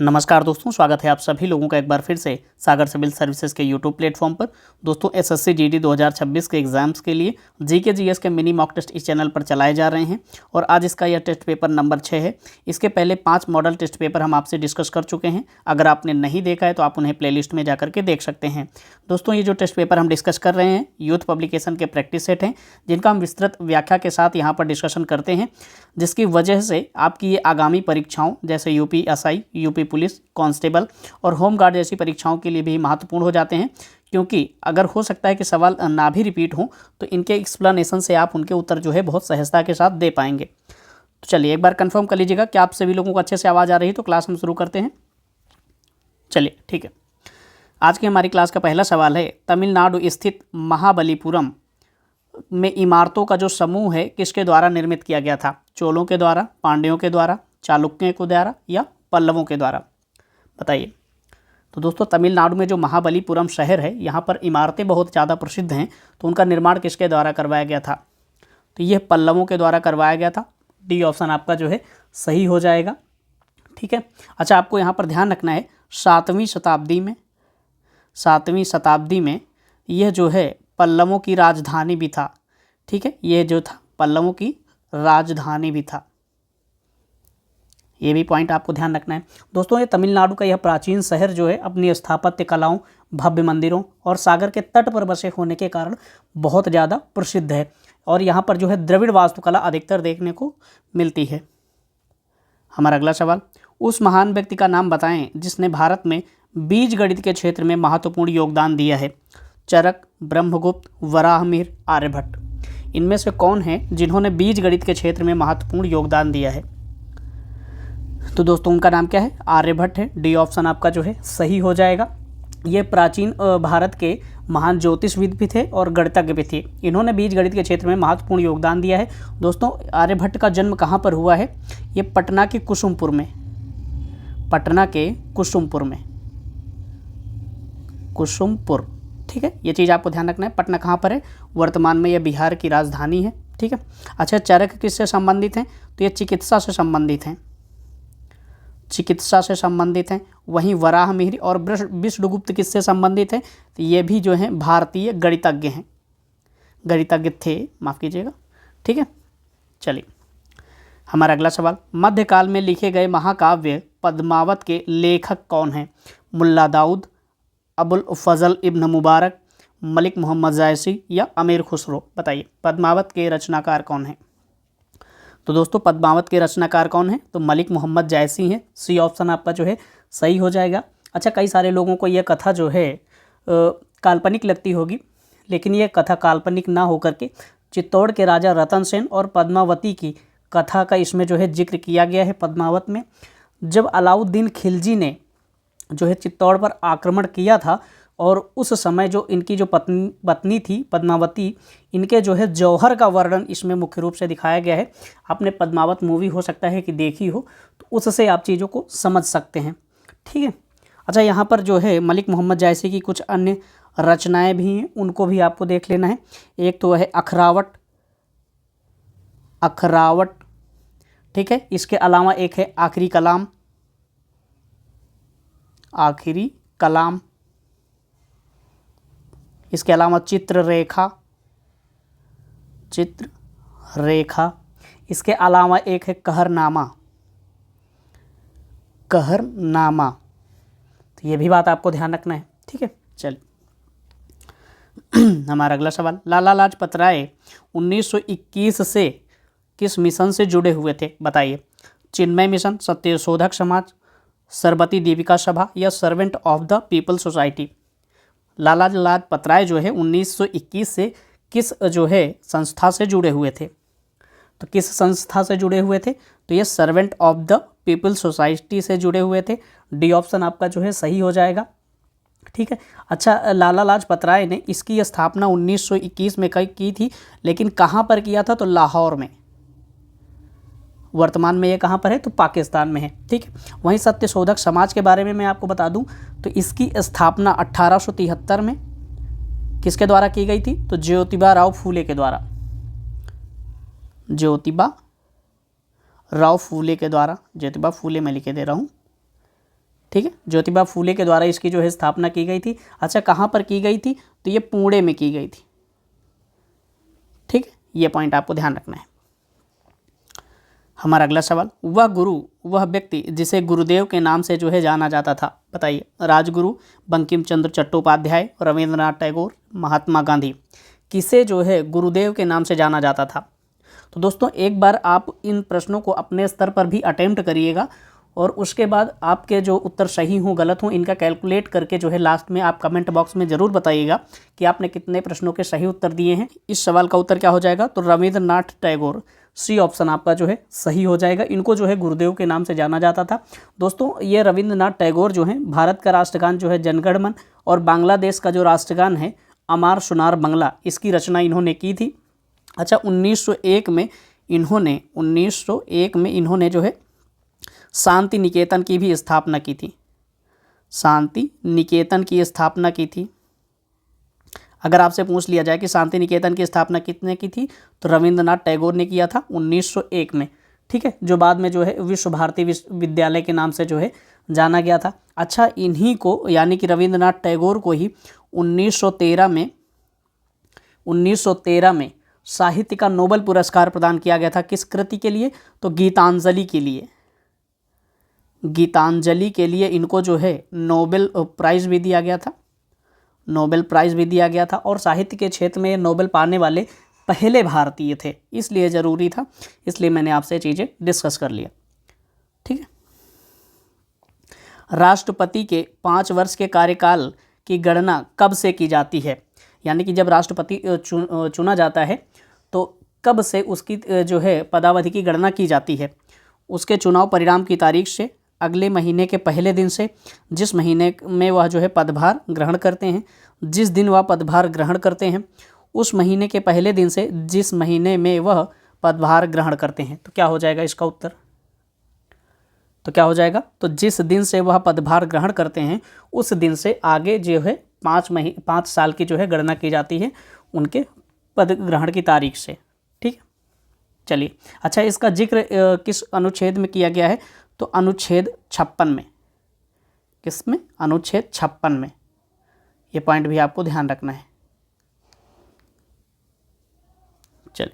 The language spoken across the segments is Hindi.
नमस्कार दोस्तों, स्वागत है आप सभी लोगों का एक बार फिर से सागर सिविल सर्विसेज के यूट्यूब प्लेटफॉर्म पर। दोस्तों एसएससी जीडी 2026 के एग्जाम्स के लिए जीके जीएस के मिनी मॉक टेस्ट इस चैनल पर चलाए जा रहे हैं और आज इसका यह टेस्ट पेपर नंबर 6 है। इसके पहले 5 मॉडल टेस्ट पेपर हम आपसे डिस्कस कर चुके हैं। अगर आपने नहीं देखा है तो आप उन्हें प्लेलिस्ट में जाकर के देख सकते हैं। दोस्तों ये जो टेस्ट पेपर हम डिस्कस कर रहे हैं यूथ पब्लिकेशन के प्रैक्टिस सेट हैं, जिनका हम विस्तृत व्याख्या के साथ यहाँ पर डिस्कशन करते हैं, जिसकी वजह से आपकी ये आगामी परीक्षाओं जैसे UP SI, UP police, constable और होम गार्ड जैसी परीक्षाओं के लिए भी महत्वपूर्ण हो जाते हैं। क्योंकि अगर हो सकता है कि सवाल ना भी रिपीट हो तो इनके एक्सप्लेनेशन से आप उनके उत्तर जो है बहुत सहजता के साथ दे पाएंगे। तो चलिए एक बार कंफर्म कर लीजिएगा कि आप सभी लोगों को अच्छे से आवाज़ आ रही है, तो क्लास हम शुरू करते हैं। चलिए ठीक है, आज की हमारी क्लास का पहला सवाल है, तमिलनाडु स्थित महाबलीपुरम में इमारतों का जो समूह है किसके द्वारा निर्मित किया गया था? चोलों के द्वारा, पांड्यों के द्वारा, चालुक्यों के द्वारा या पल्लवों के द्वारा? बताइए। तो दोस्तों तमिलनाडु में जो महाबलीपुरम शहर है यहाँ पर इमारतें बहुत ज़्यादा प्रसिद्ध हैं, तो उनका निर्माण किसके द्वारा करवाया गया था? तो यह पल्लवों के द्वारा करवाया गया था। डी ऑप्शन आपका जो है सही हो जाएगा। ठीक है। अच्छा, आपको यहाँ पर ध्यान रखना है 7वीं शताब्दी में यह जो है पल्लवों की राजधानी भी था। ठीक है, यह जो था पल्लवों की राजधानी भी था। ये भी पॉइंट आपको ध्यान रखना है। दोस्तों ये तमिलनाडु का यह प्राचीन शहर जो है अपनी स्थापत्य कलाओं, भव्य मंदिरों और सागर के तट पर बसे होने के कारण बहुत ज़्यादा प्रसिद्ध है और यहाँ पर जो है द्रविड़ वास्तुकला अधिकतर देखने को मिलती है। हमारा अगला सवाल, उस महान व्यक्ति का नाम बताएं जिसने भारत में बीज गणित के क्षेत्र में महत्वपूर्ण योगदान दिया है? चरक, ब्रह्मगुप्त, वराहमिहिर, आर्यभट्ट। इनमें से कौन है जिन्होंने बीज गणित के क्षेत्र में महत्वपूर्ण योगदान दिया है? तो दोस्तों उनका नाम क्या है? आर्यभट्ट है। डी ऑप्शन आपका जो है सही हो जाएगा। ये प्राचीन भारत के महान ज्योतिषविद भी थे और गणितज्ञ भी थे। इन्होंने बीज गणित के क्षेत्र में महत्वपूर्ण योगदान दिया है। दोस्तों आर्यभट्ट का जन्म कहाँ पर हुआ है? ये पटना के कुसुमपुर में, कुसुमपुर। ठीक है, ये चीज़ आपको ध्यान रखना है। पटना कहाँ पर है? वर्तमान में यह बिहार की राजधानी है। ठीक है। अच्छा, चरक किससे संबंधित हैं? तो ये चिकित्सा से संबंधित हैं। वहीं वराहमिहिर और विष्णुगुप्त किससे संबंधित हैं? तो ये भी जो हैं भारतीय गणितज्ञ थे, माफ़ कीजिएगा। ठीक है। चलिए हमारा अगला सवाल, मध्यकाल में लिखे गए महाकाव्य पद्मावत के लेखक कौन हैं? मुल्ला दाऊद, अबुल फजल इब्न मुबारक, मलिक मोहम्मद जायसी या अमीर खुसरो? बताइए पद्मावत के रचनाकार कौन हैं? तो दोस्तों पद्मावत के रचनाकार कौन है? तो मलिक मोहम्मद जायसी हैं। सी ऑप्शन आपका जो है सही हो जाएगा। अच्छा, कई सारे लोगों को यह कथा जो है काल्पनिक लगती होगी, लेकिन यह कथा काल्पनिक ना होकर के चित्तौड़ के राजा रतन सेन और पद्मावती की कथा का इसमें जो है जिक्र किया गया है। पद्मावत में जब अलाउद्दीन खिलजी ने जो है चित्तौड़ पर आक्रमण किया था और उस समय जो इनकी जो पत्नी थी पद्मावती, इनके जो है जौहर का वर्णन इसमें मुख्य रूप से दिखाया गया है। आपने पद्मावत मूवी हो सकता है कि देखी हो, तो उससे आप चीज़ों को समझ सकते हैं। ठीक है। अच्छा, यहाँ पर जो है मलिक मोहम्मद जायसी की कुछ अन्य रचनाएं भी हैं, उनको भी आपको देख लेना है। एक तो है अखरावट। ठीक है। इसके अलावा एक है आखिरी कलाम। इसके अलावा चित्ररेखा। इसके अलावा एक है कहरनामा। तो ये भी बात आपको ध्यान रखना है। ठीक है। चलिए हमारा अगला सवाल, लाला लाजपत राय 1921 से किस मिशन से जुड़े हुए थे? बताइए। चिन्मय मिशन, सत्यशोधक समाज, सरबती देविका सभा या Servant of the People Society? Lala Lajpat Rai जो है 1921 से किस जो है संस्था से जुड़े हुए थे? तो किस संस्था से जुड़े हुए थे? तो ये servant of the People society से जुड़े हुए थे। डी ऑप्शन आपका जो है सही हो जाएगा। ठीक है। अच्छा, लाला लाजपत राय ने इसकी स्थापना 1921 में की थी, लेकिन कहाँ पर किया था? तो लाहौर में। वर्तमान में ये कहाँ पर है? तो पाकिस्तान में है। ठीक है। वहीं सत्यशोधक समाज के बारे में मैं आपको बता दूं तो इसकी स्थापना 1873 में किसके द्वारा की गई थी? तो ज्योतिबा राव फूले के द्वारा। ज्योतिबा राव फूले के द्वारा, ज्योतिबा फूले मैं लिखे दे रहा हूँ, ठीक है, ज्योतिबा फूले के द्वारा इसकी जो है स्थापना की गई थी। अच्छा, कहाँ पर की गई थी? तो ये पुणे में की गई थी। ठीक है, ये पॉइंट आपको ध्यान रखना है। हमारा अगला सवाल, वह गुरु, वह व्यक्ति जिसे गुरुदेव के नाम से जो है जाना जाता था, बताइए। राजगुरु, बंकिम चंद्र चट्टोपाध्याय, रविंद्रनाथ टैगोर, महात्मा गांधी। किसे जो है गुरुदेव के नाम से जाना जाता था? तो दोस्तों एक बार आप इन प्रश्नों को अपने स्तर पर भी अटेम्प्ट करिएगा और उसके बाद आपके जो उत्तर सही हो गलत हो इनका कैलकुलेट करके जो है लास्ट में आप कमेंट बॉक्स में ज़रूर बताइएगा कि आपने कितने प्रश्नों के सही उत्तर दिए हैं। इस सवाल का उत्तर क्या हो जाएगा? तो रविंद्रनाथ टैगोर, सी ऑप्शन आपका जो है सही हो जाएगा। इनको जो है गुरुदेव के नाम से जाना जाता था। दोस्तों ये रविंद्रनाथ टैगोर जो हैं भारत का राष्ट्रगान जो है जनगण मन और बांग्लादेश का जो राष्ट्रगान है अमार सुनार बंगला, इसकी रचना इन्होंने की थी। अच्छा, 1901 में इन्होंने जो है शांति निकेतन की भी स्थापना की थी। शांति निकेतन की स्थापना की थी। अगर आपसे पूछ लिया जाए कि शांति निकेतन की स्थापना कितने की थी, तो रविंद्रनाथ टैगोर ने किया था 1901 में। ठीक है, जो बाद में जो है विश्व भारती विश्वविद्यालय के नाम से जो है जाना गया था। अच्छा, इन्हीं को यानी कि रविंद्रनाथ टैगोर को ही 1913 में साहित्य का नोबेल पुरस्कार प्रदान किया गया था। किस कृति के लिए? तो गीतांजलि के लिए। गीतांजलि के लिए इनको जो है नोबेल प्राइज़ भी दिया गया था। नोबेल प्राइज़ भी दिया गया था और साहित्य के क्षेत्र में नोबेल पाने वाले पहले भारतीय थे, इसलिए ज़रूरी था, इसलिए मैंने आपसे चीज़ें डिस्कस कर लिया। ठीक है, राष्ट्रपति के 5 वर्ष के कार्यकाल की गणना कब से की जाती है? यानी कि जब राष्ट्रपति चुना जाता है तो कब से उसकी जो है पदावधि की गणना की जाती है? उसके चुनाव परिणाम की तारीख से, अगले महीने के पहले दिन से, जिस महीने में वह जो है पदभार ग्रहण करते हैं, जिस दिन वह पदभार ग्रहण करते हैं, उस महीने के पहले दिन से, जिस महीने में वह पदभार ग्रहण करते हैं। तो क्या हो जाएगा इसका उत्तर? तो क्या हो जाएगा? तो जिस दिन से वह पदभार ग्रहण करते हैं उस दिन से आगे जो है 5 साल की जो है गणना की जाती है उनके पद ग्रहण की तारीख से। ठीक है, चलिए। अच्छा, इसका जिक्र किस अनुच्छेद में किया गया है? तो अनुच्छेद 56 में। किस में? अनुच्छेद 56 में। ये पॉइंट भी आपको ध्यान रखना है। चलिए,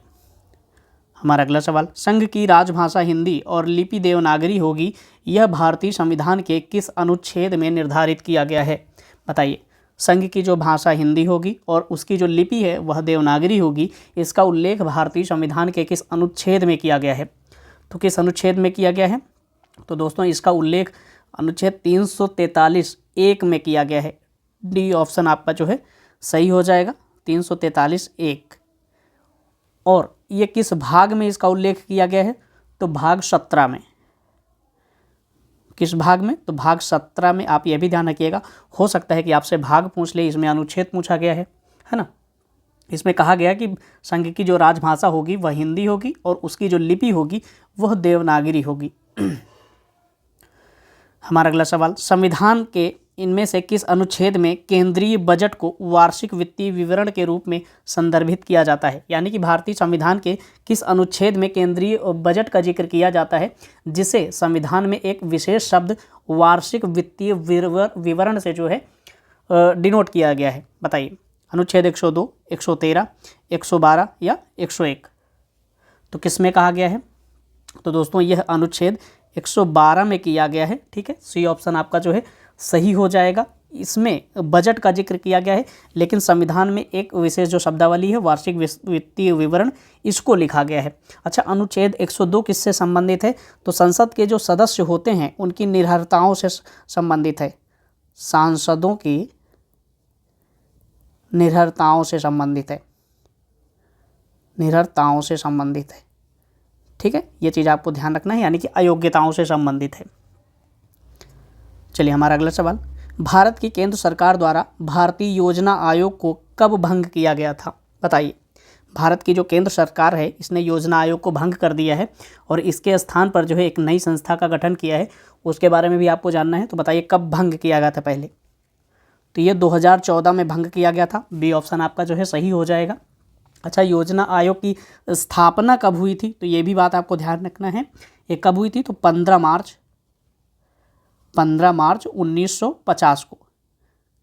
हमारा अगला सवाल, संघ की राजभाषा हिंदी और लिपि देवनागरी होगी, यह भारतीय संविधान के किस अनुच्छेद में निर्धारित किया गया है? बताइए। संघ की जो भाषा हिंदी होगी और उसकी जो लिपि है वह देवनागरी होगी, इसका उल्लेख भारतीय संविधान के किस अनुच्छेद में किया गया है? तो किस अनुच्छेद में किया गया है? तो दोस्तों इसका उल्लेख अनुच्छेद 343(1) में किया गया है। डी ऑप्शन आपका जो है सही हो जाएगा, 343(1). और ये किस भाग में इसका उल्लेख किया गया है? तो भाग 17 में। किस भाग में? तो भाग 17 में। आप ये भी ध्यान रखिएगा, हो सकता है कि आपसे भाग पूछ ले, इसमें अनुच्छेद पूछा गया है ना। इसमें कहा गया कि संघ की जो राजभाषा होगी वह हिंदी होगी और उसकी जो लिपि होगी वह देवनागरी होगी। हमारा अगला सवाल, संविधान के इनमें से किस अनुच्छेद में केंद्रीय बजट को वार्षिक वित्तीय विवरण के रूप में संदर्भित किया जाता है? यानी कि भारतीय संविधान के किस अनुच्छेद में केंद्रीय बजट का जिक्र किया जाता है, जिसे संविधान में एक विशेष शब्द वार्षिक वित्तीय विवरण से जो है डिनोट किया गया है? बताइए। अनुच्छेद 102, 113, 112 या 101? तो किस में कहा गया है? तो दोस्तों यह अनुच्छेद 112 में किया गया है। ठीक है, सी ऑप्शन आपका जो है सही हो जाएगा। इसमें बजट का जिक्र किया गया है, लेकिन संविधान में एक विशेष जो शब्दावली है वार्षिक वित्तीय विवरण, इसको लिखा गया है। अच्छा, अनुच्छेद 102 किससे संबंधित है? तो संसद के जो सदस्य होते हैं उनकी निर्भरताओं से संबंधित है। सांसदों की निर्भरताओं से संबंधित है। निर्भरताओं से संबंधित है। ठीक है, ये चीज़ आपको ध्यान रखना है, यानी कि अयोग्यताओं से संबंधित है। चलिए, हमारा अगला सवाल, भारत की केंद्र सरकार द्वारा भारतीय योजना आयोग को कब भंग किया गया था? बताइए। भारत की जो केंद्र सरकार है इसने योजना आयोग को भंग कर दिया है और इसके स्थान पर जो है एक नई संस्था का गठन किया है, उसके बारे में भी आपको जानना है। तो बताइए कब भंग किया गया था पहले? तो ये 2014 में भंग किया गया था। बी ऑप्शन आपका जो है सही हो जाएगा। अच्छा, योजना आयोग की स्थापना कब हुई थी? तो ये भी बात आपको ध्यान रखना है। ये कब हुई थी? तो 15 15 मार्च 1950 को।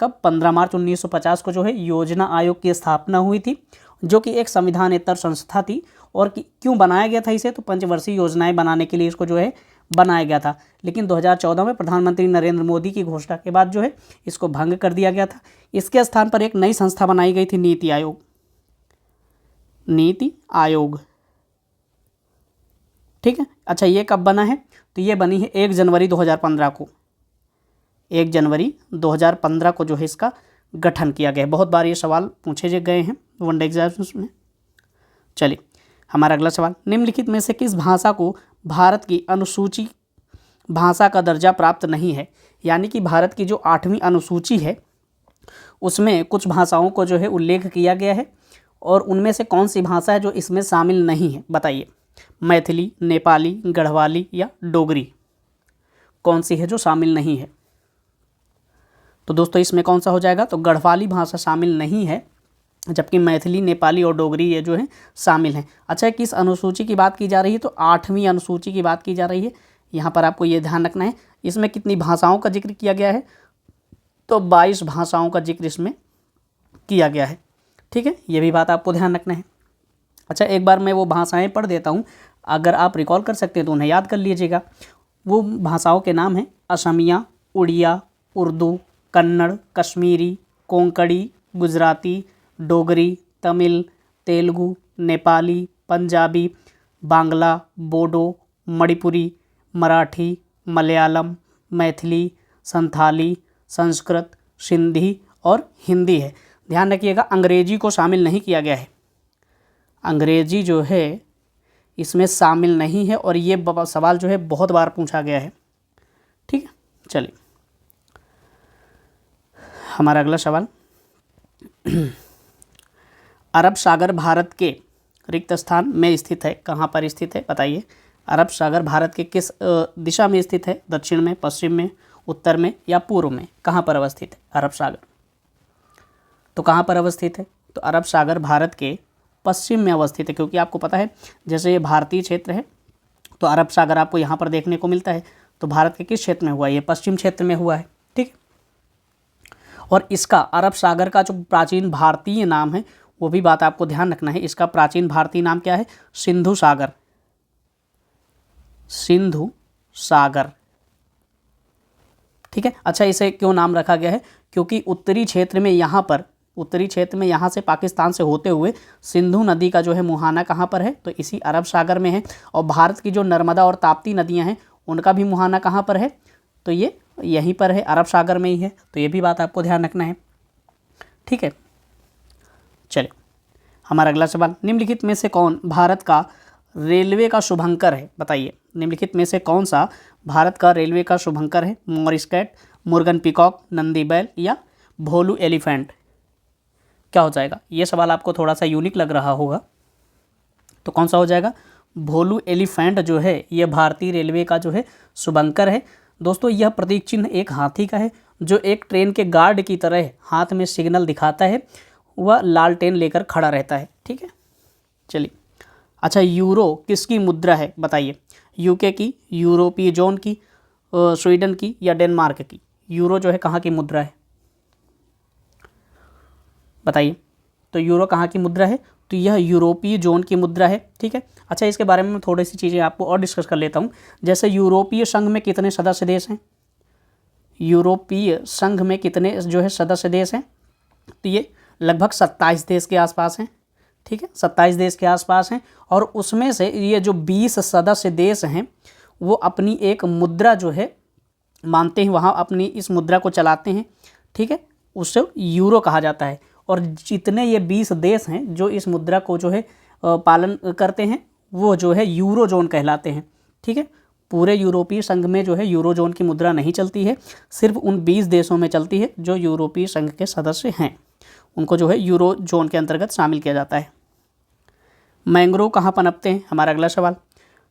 कब? 15 मार्च 1950 को जो है योजना आयोग की स्थापना हुई थी, जो कि एक संविधानेतर संस्था थी। और क्यों बनाया गया था इसे? तो पंचवर्षीय योजनाएं बनाने के लिए इसको जो है बनाया गया था। लेकिन 2014 में प्रधानमंत्री नरेंद्र मोदी की घोषणा के बाद जो है इसको भंग कर दिया गया था। इसके स्थान पर एक नई संस्था बनाई गई थी, नीति आयोग। नीति आयोग, ठीक है। अच्छा, ये कब बना है? तो ये बनी है 1 जनवरी 2015 को। 1 जनवरी 2015 को जो है इसका गठन किया गया है। बहुत बार ये सवाल पूछे गए हैं वनडे एग्जाम्स में। चलिए हमारा अगला सवाल, निम्नलिखित में से किस भाषा को भारत की अनुसूची भाषा का दर्जा प्राप्त नहीं है? यानी कि भारत की जो 8वीं अनुसूची है उसमें कुछ भाषाओं को जो है उल्लेख किया गया है, और उनमें से कौन सी भाषा है जो इसमें शामिल नहीं है? बताइए। मैथिली, नेपाली, गढ़वाली या डोगरी, कौन सी है जो शामिल नहीं है? तो दोस्तों इसमें कौन सा हो जाएगा? तो गढ़वाली भाषा शामिल नहीं है, जबकि मैथिली, नेपाली और डोगरी ये जो है शामिल हैं। अच्छा, किस अनुसूची की बात की जा रही है? तो 8वीं अनुसूची की बात की जा रही है। यहाँ पर आपको ये ध्यान रखना है, इसमें कितनी भाषाओं का जिक्र किया गया है? तो 22 भाषाओं का जिक्र इसमें किया गया है, ठीक है। ये भी बात आपको ध्यान रखना है। अच्छा, एक बार मैं वो भाषाएं पढ़ देता हूँ, अगर आप रिकॉल कर सकते हैं तो उन्हें याद कर लीजिएगा। वो भाषाओं के नाम हैं असमिया, उड़िया, उर्दू, कन्नड़, कश्मीरी, कोंकणी, गुजराती, डोगरी, तमिल, तेलुगु, नेपाली, पंजाबी, बांग्ला, बोडो, मणिपुरी, मराठी, मलयालम, मैथिली, संथाली, संस्कृत, सिंधी और हिंदी है। ध्यान रखिएगा, अंग्रेजी को शामिल नहीं किया गया है। अंग्रेजी जो है इसमें शामिल नहीं है, और ये सवाल जो है बहुत बार पूछा गया है, ठीक है। चलिए हमारा अगला सवाल, अरब सागर भारत के रिक्त स्थान में स्थित है। कहाँ पर स्थित है? बताइए। अरब सागर भारत के किस दिशा में स्थित है? दक्षिण में, पश्चिम में, उत्तर में या पूर्व में? कहाँ पर अवस्थित है अरब सागर? तो कहाँ पर अवस्थित है? तो अरब सागर भारत के पश्चिम में अवस्थित है, क्योंकि आपको पता है जैसे ये भारतीय क्षेत्र है तो अरब सागर आपको यहाँ पर देखने को मिलता है। तो भारत के किस क्षेत्र में हुआ है? ये पश्चिम क्षेत्र में हुआ है, ठीक। और इसका अरब सागर का जो प्राचीन भारतीय नाम है वो भी बात आपको ध्यान रखना है। इसका प्राचीन भारतीय नाम क्या है? सिंधु सागर। सिंधु सागर, ठीक है। अच्छा, इसे क्यों नाम रखा गया है? क्योंकि उत्तरी क्षेत्र में यहाँ से पाकिस्तान से होते हुए सिंधु नदी का जो है मुहाना कहाँ पर है? तो इसी अरब सागर में है। और भारत की जो नर्मदा और ताप्ती नदियाँ हैं उनका भी मुहाना कहाँ पर है? तो ये यहीं पर है, अरब सागर में ही है। तो ये भी बात आपको ध्यान रखना है, ठीक है। चलिए हमारा अगला सवाल, निम्नलिखित में से कौन भारत का रेलवे का शुभंकर है? बताइए। निम्नलिखित में से कौन सा भारत का रेलवे का शुभंकर है? मॉरिस कैट, मुर्गन पीकॉक, नंदी बैल या भोलू एलिफेंट? क्या हो जाएगा? ये सवाल आपको थोड़ा सा यूनिक लग रहा होगा, तो कौन सा हो जाएगा? भोलू एलिफेंट जो है ये भारतीय रेलवे का जो है शुभंकर है। दोस्तों यह प्रतीक चिन्ह एक हाथी का है, जो एक ट्रेन के गार्ड की तरह हाथ में सिग्नल दिखाता है, वह लालटेन लेकर खड़ा रहता है, ठीक है। चलिए अच्छा, यूरो किसकी मुद्रा है? बताइए। यूके की, यूरोपीय जोन की, स्वीडन की या डेनमार्क की? यूरो जो है कहाँ की मुद्रा है? बताइए। तो यूरो कहाँ की मुद्रा है? तो यह यूरोपीय जोन की मुद्रा है, ठीक है। अच्छा, इसके बारे में थोड़ी सी चीज़ें आपको और डिस्कस कर लेता हूँ। जैसे यूरोपीय संघ में कितने सदस्य देश हैं? यूरोपीय संघ में कितने जो है सदस्य देश हैं? तो ये लगभग 27 देश के आसपास हैं, ठीक है। 27 देश के आसपास हैं, और उसमें से ये जो 20 सदस्य देश हैं वो अपनी एक मुद्रा जो है मानते हैं, वहाँ अपनी इस मुद्रा को चलाते हैं, ठीक है। उससे यूरो कहा जाता है। और जितने ये 20 देश हैं जो इस मुद्रा को जो है पालन करते हैं वो जो है यूरो जोन कहलाते हैं, ठीक है। पूरे यूरोपीय संघ में जो है यूरो जोन की मुद्रा नहीं चलती है, सिर्फ उन 20 देशों में चलती है जो यूरोपीय संघ के सदस्य हैं, उनको जो है यूरो जोन के अंतर्गत शामिल किया जाता है। मैंग्रोव कहाँ पनपते हैं? हमारा अगला सवाल।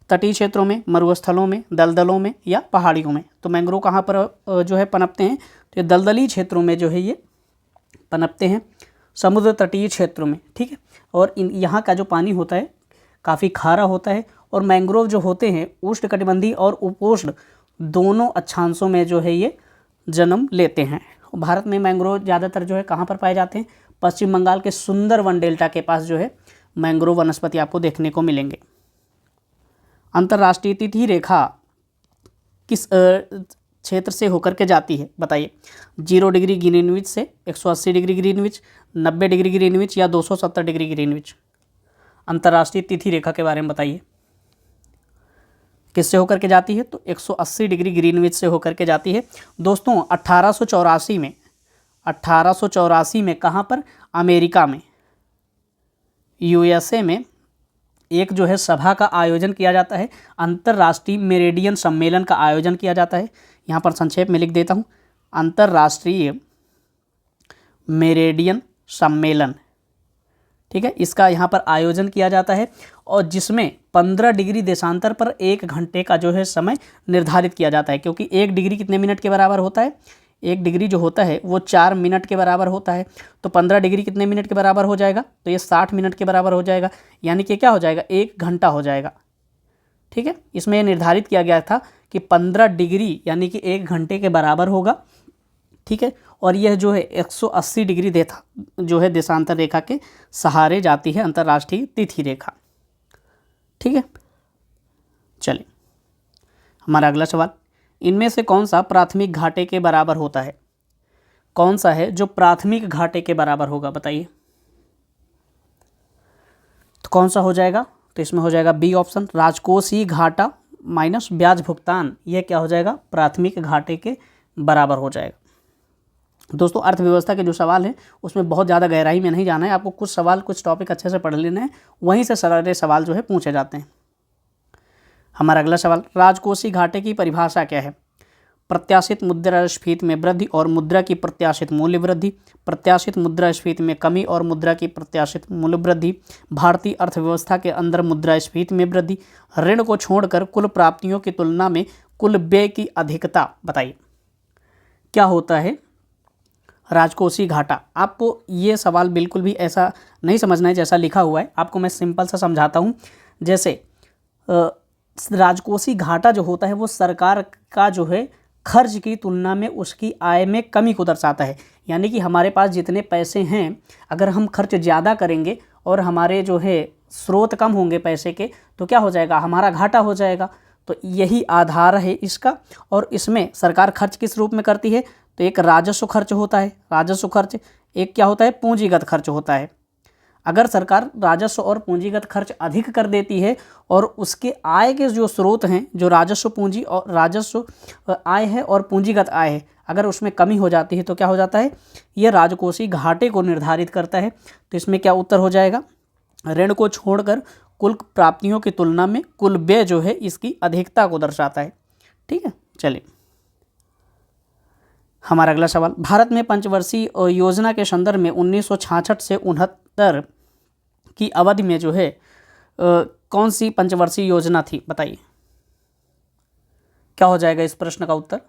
तटीय क्षेत्रों में, मरुस्थलों में, दलदलों में या पहाड़ियों में? तो मैंग्रोव कहाँ पर जो है पनपते हैं? तो ये दलदली क्षेत्रों में जो है ये पनपते हैं, समुद्र तटीय क्षेत्रों में, ठीक है। और यहाँ का जो पानी होता है काफ़ी खारा होता है, और मैंग्रोव जो होते हैं उष्णकटिबंधीय और उपोष्ण दोनों अक्षांशों में जो है ये जन्म लेते हैं। भारत में मैंग्रोव ज़्यादातर जो है कहाँ पर पाए जाते हैं? पश्चिम बंगाल के सुंदरवन डेल्टा के पास जो है मैंग्रोव वनस्पति आपको देखने को मिलेंगे। अंतर्राष्ट्रीय तिथि रेखा किस क्षेत्र से होकर के जाती है बताइए? 0 डिग्री ग्रीनविच से 180 डिग्री ग्रीनविच, 90 डिग्री ग्रीनविच या 270 डिग्री ग्रीनविच? अंतर्राष्ट्रीय तिथि रेखा के बारे में बताइए, किससे होकर के जाती है? तो 180 डिग्री ग्रीनविच से होकर के जाती है। दोस्तों 1884 में कहाँ पर? अमेरिका में, यूएसए में एक जो है सभा का आयोजन किया जाता है, अंतर्राष्ट्रीय मेरिडियन सम्मेलन का आयोजन किया जाता है। यहाँ पर संक्षेप में लिख देता हूँ, अंतर्राष्ट्रीय मेरिडियन सम्मेलन, ठीक है, इसका यहाँ पर आयोजन किया जाता है और जिसमें 15 डिग्री देशांतर पर 1 घंटे का जो है समय निर्धारित किया जाता है, क्योंकि 1 डिग्री कितने मिनट के बराबर होता है? 1 डिग्री जो होता है वो 4 मिनट के बराबर होता है, तो 15 डिग्री कितने मिनट के बराबर हो जाएगा? तो ये 60 मिनट के बराबर हो जाएगा, यानी कि क्या हो जाएगा? 1 घंटा हो जाएगा। ठीक है, इसमें निर्धारित किया गया था कि 15 डिग्री यानी कि 1 घंटे के बराबर होगा। ठीक है, और यह जो है 180 डिग्री जो है देशांतर रेखा के सहारे जाती है, अंतर्राष्ट्रीय तिथि रेखा। ठीक है, चलिए हमारा अगला सवाल, इनमें से कौन सा प्राथमिक घाटे के बराबर होता है? कौन सा है जो प्राथमिक घाटे के बराबर होगा बताइए? तो कौन सा हो जाएगा? तो इसमें हो जाएगा बी ऑप्शन, राजकोषीय घाटा माइनस ब्याज भुगतान। यह क्या हो जाएगा? प्राथमिक घाटे के बराबर हो जाएगा। दोस्तों अर्थव्यवस्था के जो सवाल हैं उसमें बहुत ज़्यादा गहराई में नहीं जाना है, आपको कुछ सवाल कुछ टॉपिक अच्छे से पढ़ लेने हैं, वहीं से सारे सवाल जो है पूछे जाते हैं। हमारा अगला सवाल, राजकोषीय घाटे की परिभाषा क्या है? प्रत्याशित मुद्रास्फीति में वृद्धि और मुद्रा की प्रत्याशित मूल्य वृद्धि, प्रत्याशित मुद्रास्फीति में कमी और मुद्रा की प्रत्याशित मूल्य वृद्धि, भारतीय अर्थव्यवस्था के अंदर मुद्रास्फीति में वृद्धि, ऋण को छोड़कर कुल प्राप्तियों की तुलना में कुल व्यय की अधिकता। बताइए क्या होता है राजकोषीय घाटा? आपको ये सवाल बिल्कुल भी ऐसा नहीं समझना है जैसा लिखा हुआ है, आपको मैं सिंपल सा समझाता हूँ। जैसे राजकोषीय घाटा जो होता है वो सरकार का जो है खर्च की तुलना में उसकी आय में कमी को दर्शाता है, यानी कि हमारे पास जितने पैसे हैं अगर हम खर्च ज़्यादा करेंगे और हमारे जो है स्रोत कम होंगे पैसे के, तो क्या हो जाएगा? हमारा घाटा हो जाएगा। तो यही आधार है इसका। और इसमें सरकार खर्च किस रूप में करती है? तो एक राजस्व खर्च होता है, राजस्व खर्च, एक क्या होता है? पूंजीगत खर्च होता है। अगर सरकार राजस्व और पूंजीगत खर्च अधिक कर देती है और उसके आय के जो स्रोत हैं, जो राजस्व पूंजी और राजस्व आय है और पूंजीगत आय है, अगर उसमें कमी हो जाती है तो क्या हो जाता है? यह राजकोषीय घाटे को निर्धारित करता है। तो इसमें क्या उत्तर हो जाएगा? ऋण को छोड़कर कुल प्राप्तियों की तुलना में कुल व्यय जो है इसकी अधिकता को दर्शाता है। ठीक है, चलिए हमारा अगला सवाल, भारत में पंचवर्षीय योजना के संदर्भ में 1966 से 69 की अवधि में जो है कौन सी पंचवर्षीय योजना थी? बताइए क्या हो जाएगा इस प्रश्न का उत्तर?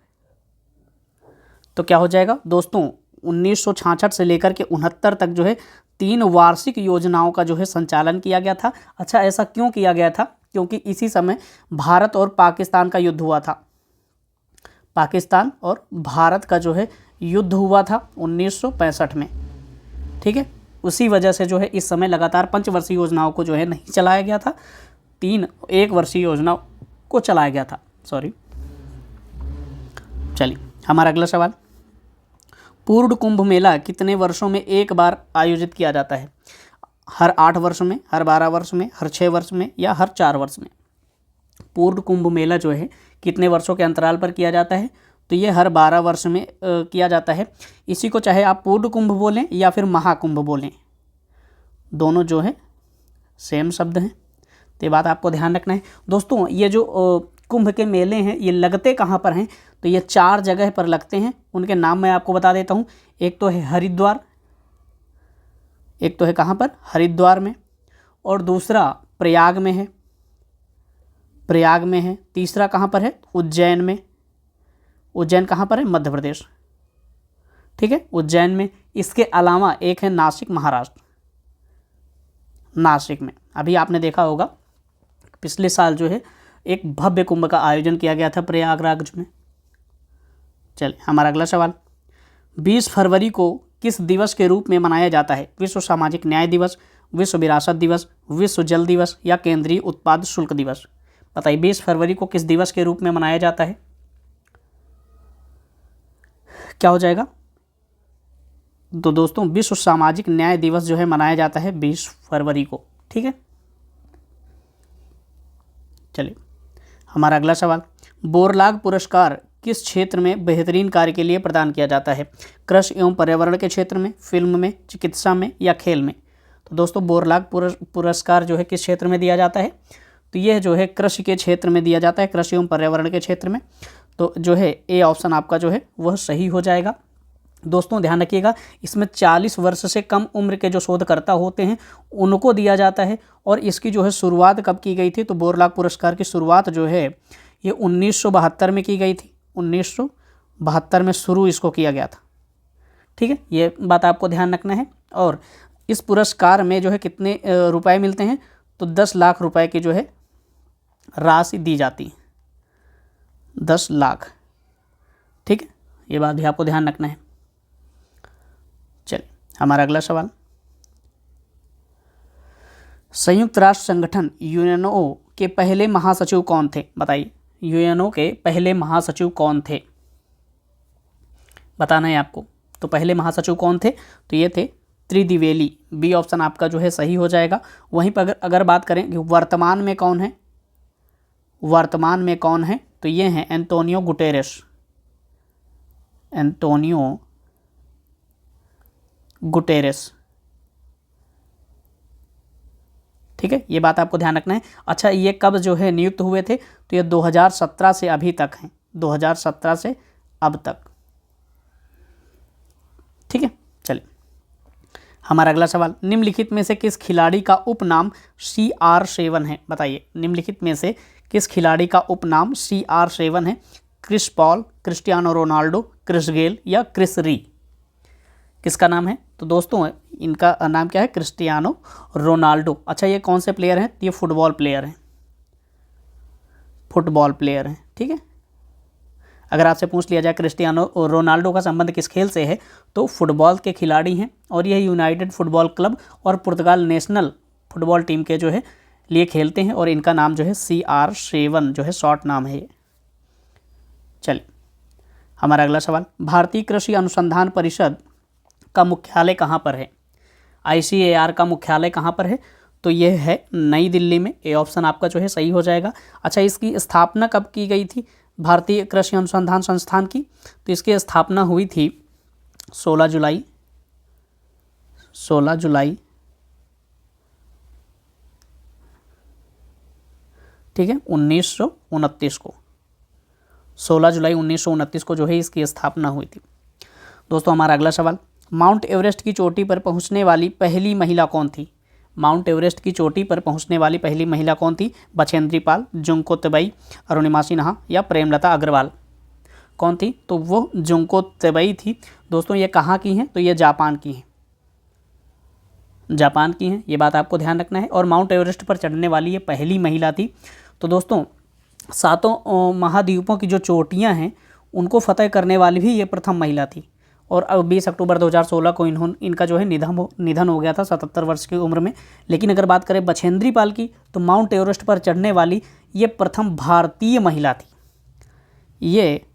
तो क्या हो जाएगा दोस्तों? 1966 से लेकर के 69 तक जो है 3 वार्षिक योजनाओं का जो है संचालन किया गया था। अच्छा, ऐसा क्यों किया गया था? क्योंकि इसी समय भारत और पाकिस्तान का युद्ध हुआ था। पाकिस्तान और भारत का जो है युद्ध हुआ था 1965 में। ठीक है, उसी वजह से जो है इस समय लगातार पंचवर्षीय योजनाओं को जो है नहीं चलाया गया था, 3 एक वर्षीय योजनाओं को चलाया गया था। सॉरी। चलिए हमारा अगला सवाल, पूर्ण कुंभ मेला कितने वर्षों में एक बार आयोजित किया जाता है? हर 8 वर्ष में, हर 12 वर्ष में, हर 6 वर्ष में या हर 4 वर्ष में? पूर्ण कुंभ मेला जो है कितने वर्षों के अंतराल पर किया जाता है? तो ये हर 12 वर्ष में किया जाता है। इसी को चाहे आप पूर्ण कुंभ बोलें या फिर महाकुंभ बोलें, दोनों जो है सेम शब्द हैं, तो ये बात आपको ध्यान रखना है। दोस्तों ये जो कुंभ के मेले हैं ये लगते कहाँ पर हैं? तो ये 4 जगह पर लगते हैं, उनके नाम मैं आपको बता देता हूँ। एक तो है हरिद्वार, एक तो है कहाँ पर? हरिद्वार में, और दूसरा प्रयाग में है, प्रयाग में है। तीसरा कहाँ पर है? उज्जैन में। उज्जैन कहाँ पर है? मध्य प्रदेश। ठीक है, उज्जैन में। इसके अलावा एक है नासिक, महाराष्ट्र, नासिक में। अभी आपने देखा होगा पिछले साल जो है एक भव्य कुंभ का आयोजन किया गया था प्रयागराज में। चलिए हमारा अगला सवाल, 20 फरवरी को किस दिवस के रूप में मनाया जाता है? विश्व सामाजिक न्याय दिवस, विश्व विरासत दिवस, विश्व जल दिवस या केंद्रीय उत्पाद शुल्क दिवस? बताइए 20 फरवरी को किस दिवस के रूप में मनाया जाता है? क्या हो जाएगा? तो दोस्तों विश्व सामाजिक न्याय दिवस जो है मनाया जाता है 20 फरवरी को। ठीक है, चलिए हमारा अगला सवाल, बोरलाग पुरस्कार किस क्षेत्र में बेहतरीन कार्य के लिए प्रदान किया जाता है? कृषि एवं पर्यावरण के क्षेत्र में, फिल्म में, चिकित्सा में या खेल में? तो दोस्तों बोरलाग पुरस्कार जो है किस क्षेत्र में दिया जाता है? तो यह जो है कृषि के क्षेत्र में दिया जाता है, कृषि एवं पर्यावरण के क्षेत्र में। तो जो है ए ऑप्शन आपका जो है वह सही हो जाएगा। दोस्तों ध्यान रखिएगा, इसमें 40 वर्ष से कम उम्र के जो शोधकर्ता होते हैं उनको दिया जाता है। और इसकी जो है शुरुआत कब की गई थी? तो बोरलाग पुरस्कार की शुरुआत जो है ये 1972 में की गई थी। 1972 में शुरू इसको किया गया था। ठीक है, ये बात आपको ध्यान रखना है। और इस पुरस्कार में जो है कितने रुपए मिलते हैं? तो 10 लाख रुपए की जो है राशि दी जाती है, 10 लाख। ठीक है, ये बात भी आपको ध्यान रखना है। चलिए हमारा अगला सवाल, संयुक्त राष्ट्र संगठन यूएनओ के पहले महासचिव कौन थे? बताइए यूएनओ के पहले महासचिव कौन थे? बताना है आपको। तो पहले महासचिव कौन थे? तो ये थे त्रिदिवेली। बी ऑप्शन आपका जो है सही हो जाएगा। वहीं पर अगर बात करें कि वर्तमान में कौन है, वर्तमान में कौन है, तो ये हैं एंटोनियो गुटेरेस। Antonio Guterres. ठीक है, ये बात आपको ध्यान रखना है। अच्छा, ये कब जो है नियुक्त हुए थे? तो ये 2017 से अभी तक हैं, 2017 से अब तक। ठीक है, चलिए हमारा अगला सवाल, निम्नलिखित में से किस खिलाड़ी का उपनाम CR7 है? बताइए निम्नलिखित में से किस खिलाड़ी का उपनाम CR7 है? Chris Paul, Cristiano Ronaldo, Chris Gayle या क्रिस री? किसका नाम है? तो दोस्तों इनका नाम क्या है? Cristiano Ronaldo. अच्छा, ये कौन से प्लेयर हैं? ये फुटबॉल प्लेयर हैं, फुटबॉल प्लेयर हैं। ठीक है, अगर आपसे पूछ लिया जाए क्रिस्टियानो रोनाल्डो का संबंध किस खेल से है, तो फुटबॉल के खिलाड़ी हैं और यह यूनाइटेड फुटबॉल क्लब और पुर्तगाल नेशनल फुटबॉल टीम के जो है लिए खेलते हैं और इनका नाम जो है CR7 जो है शॉर्ट नाम है ये। चलिए हमारा अगला सवाल, भारतीय कृषि अनुसंधान परिषद का मुख्यालय कहाँ पर है? ICAR का मुख्यालय कहाँ पर है? तो यह है नई दिल्ली में। ए ऑप्शन आपका जो है सही हो जाएगा। अच्छा, इसकी स्थापना कब की गई थी भारतीय कृषि अनुसंधान संस्थान की? तो इसकी स्थापना हुई थी 16 जुलाई 1929 को। 16 जुलाई 1929 को जो है इसकी स्थापना हुई थी। दोस्तों हमारा अगला सवाल, माउंट एवरेस्ट की चोटी पर पहुंचने वाली पहली महिला कौन थी? माउंट एवरेस्ट की चोटी पर पहुंचने वाली पहली महिला कौन थी? बछेंद्री पाल, जुंको तबई, अरुणिमा सिन्हा या प्रेमलता अग्रवाल? कौन थी? तो वो जुंको तबई थी। दोस्तों ये कहाँ की हैं? तो ये जापान की हैं, जापान की हैं। ये बात आपको ध्यान रखना है। और माउंट एवरेस्ट पर चढ़ने वाली ये पहली महिला थी। तो दोस्तों 7 महाद्वीपों की जो चोटियाँ हैं उनको फतेह करने वाली भी ये प्रथम महिला थी। और अब 20 अक्टूबर 2016 को इनका जो है निधन हो गया था 77 वर्ष की उम्र में। लेकिन अगर बात करें बछेंद्री पाल की, तो माउंट एवरेस्ट पर चढ़ने वाली ये प्रथम भारतीय महिला थी। ये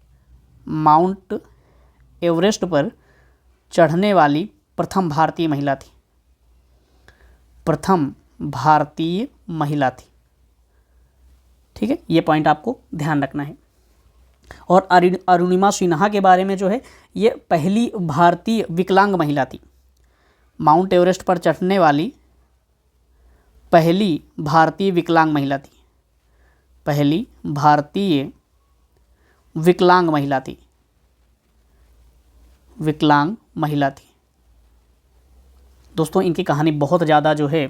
माउंट एवरेस्ट पर चढ़ने वाली प्रथम भारतीय महिला थी, प्रथम भारतीय महिला थी। ठीक है, ये पॉइंट आपको ध्यान रखना है। और अरुणिमा सिन्हा के बारे में जो है ये पहली भारतीय विकलांग महिला थी। माउंट एवरेस्ट पर चढ़ने वाली पहली भारतीय विकलांग महिला थी, पहली भारतीय विकलांग महिला थी, विकलांग महिला थी। दोस्तों इनकी कहानी बहुत ज़्यादा जो है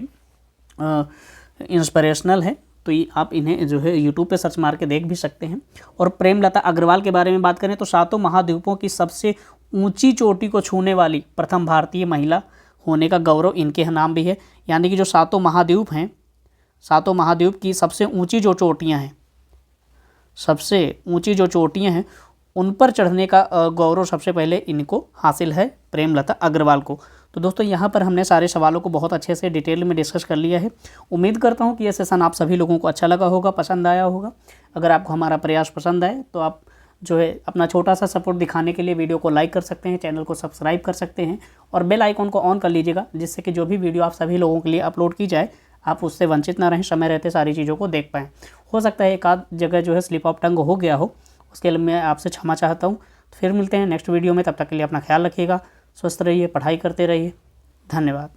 इंस्पिरेशनल है, तो ये आप इन्हें जो है यूट्यूब पे सर्च मार के देख भी सकते हैं। और प्रेमलता अग्रवाल के बारे में बात करें तो 7 महाद्वीपों की सबसे ऊंची चोटी को छूने वाली प्रथम भारतीय महिला होने का गौरव इनके नाम भी है। यानी कि जो 7 महाद्वीप हैं, 7 महाद्वीप की सबसे ऊंची जो चोटियां हैं सबसे ऊंची जो चोटियां हैं उन पर चढ़ने का गौरव सबसे पहले इनको हासिल है, प्रेमलता अग्रवाल को। तो दोस्तों यहाँ पर हमने सारे सवालों को बहुत अच्छे से डिटेल में डिस्कस कर लिया है। उम्मीद करता हूँ कि ये सेशन आप सभी लोगों को अच्छा लगा होगा, पसंद आया होगा। अगर आपको हमारा प्रयास पसंद आए तो आप जो है अपना छोटा सा सपोर्ट दिखाने के लिए वीडियो को लाइक कर सकते हैं, चैनल को सब्सक्राइब कर सकते हैं और बेल आइकॉन को ऑन कर लीजिएगा, जिससे कि जो भी वीडियो आप सभी लोगों के लिए अपलोड की जाए आप उससे वंचित ना रहें, समय रहते सारी चीज़ों को देख पाएँ। हो सकता है एक आध जगह जो है स्लिप ऑफ टंग हो गया हो, उसके लिए मैं आपसे क्षमा चाहता हूँ। फिर मिलते हैं नेक्स्ट वीडियो में, तब तक के लिए अपना ख्याल रखिएगा, स्वस्थ रहिए, पढ़ाई करते रहिए। धन्यवाद।